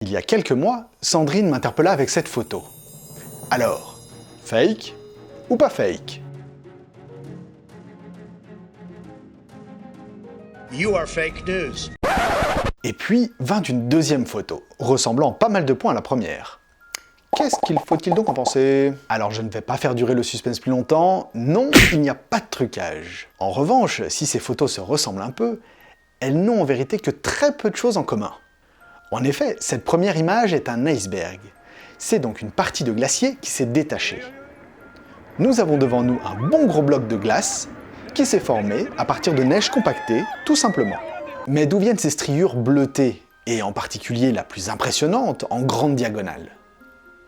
Il y a quelques mois, Sandrine m'interpella avec cette photo. Alors, fake ou pas fake? You are fake news. Et puis vint une deuxième photo, ressemblant pas mal de points à la première. Qu'est-ce qu'il faut-il donc en penser? Alors je ne vais pas faire durer le suspense plus longtemps, non, il n'y a pas de trucage. En revanche, si ces photos se ressemblent un peu, elles n'ont en vérité que très peu de choses en commun. En effet, cette première image est un iceberg. C'est donc une partie de glacier qui s'est détachée. Nous avons devant nous un bon gros bloc de glace qui s'est formé à partir de neige compactée, tout simplement. Mais d'où viennent ces striures bleutées, et en particulier la plus impressionnante, en grande diagonale?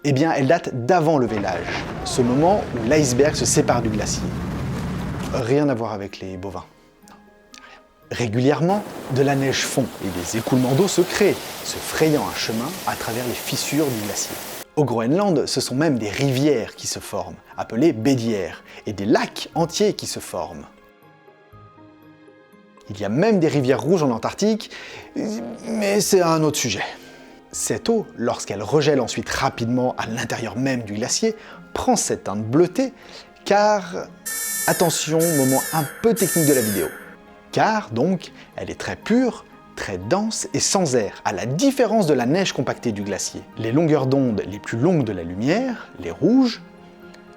Eh bien, elle date d'avant le vélage, ce moment où l'iceberg se sépare du glacier. Rien à voir avec les bovins. Régulièrement, de la neige fond et des écoulements d'eau se créent, se frayant un chemin à travers les fissures du glacier. Au Groenland, ce sont même des rivières qui se forment, appelées bédières, et des lacs entiers qui se forment. Il y a même des rivières rouges en Antarctique, mais c'est un autre sujet. Cette eau, lorsqu'elle regèle ensuite rapidement à l'intérieur même du glacier, prend cette teinte bleutée, car... Attention, moment un peu technique de la vidéo. Car, donc, elle est très pure, très dense et sans air, à la différence de la neige compactée du glacier. Les longueurs d'onde les plus longues de la lumière, les rouges,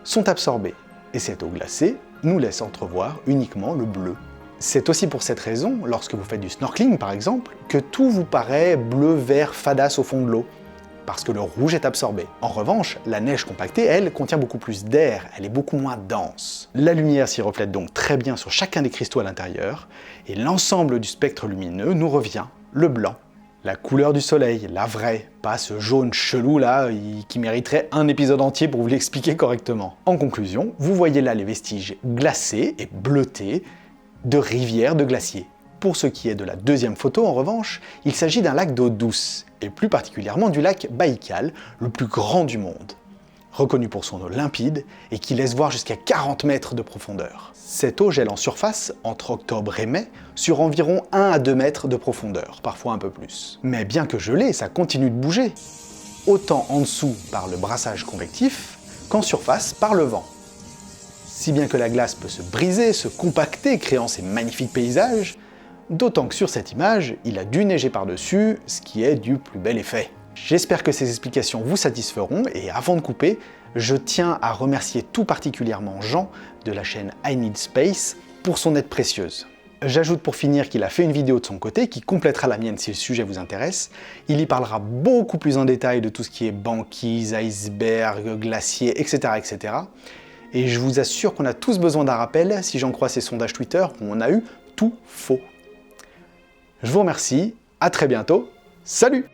sont absorbées, et cette eau glacée nous laisse entrevoir uniquement le bleu. C'est aussi pour cette raison, lorsque vous faites du snorkeling par exemple, que tout vous paraît bleu, vert, fadasse au fond de l'eau, parce que le rouge est absorbé. En revanche, la neige compactée, elle, contient beaucoup plus d'air, elle est beaucoup moins dense. La lumière s'y reflète donc très bien sur chacun des cristaux à l'intérieur, et l'ensemble du spectre lumineux nous revient, le blanc. La couleur du soleil, la vraie, pas ce jaune chelou là, qui mériterait un épisode entier pour vous l'expliquer correctement. En conclusion, vous voyez là les vestiges glacés et bleutés de rivières de glaciers. Pour ce qui est de la deuxième photo, en revanche, il s'agit d'un lac d'eau douce, et plus particulièrement du lac Baïkal, le plus grand du monde, reconnu pour son eau limpide et qui laisse voir jusqu'à 40 mètres de profondeur. Cette eau gèle en surface, entre octobre et mai, sur environ 1 à 2 mètres de profondeur, parfois un peu plus. Mais bien que gelé, ça continue de bouger, autant en dessous par le brassage convectif, qu'en surface par le vent. Si bien que la glace peut se briser, se compacter, créant ces magnifiques paysages, d'autant que sur cette image, il a dû neiger par-dessus, ce qui est du plus bel effet. J'espère que ces explications vous satisferont, et avant de couper, je tiens à remercier tout particulièrement Jean de la chaîne I Need Space pour son aide précieuse. J'ajoute pour finir qu'il a fait une vidéo de son côté qui complétera la mienne si le sujet vous intéresse. Il y parlera beaucoup plus en détail de tout ce qui est banquise, iceberg, glacier, etc. etc. Et je vous assure qu'on a tous besoin d'un rappel si j'en crois ces sondages Twitter où on a eu tout faux. Je vous remercie, à très bientôt, salut!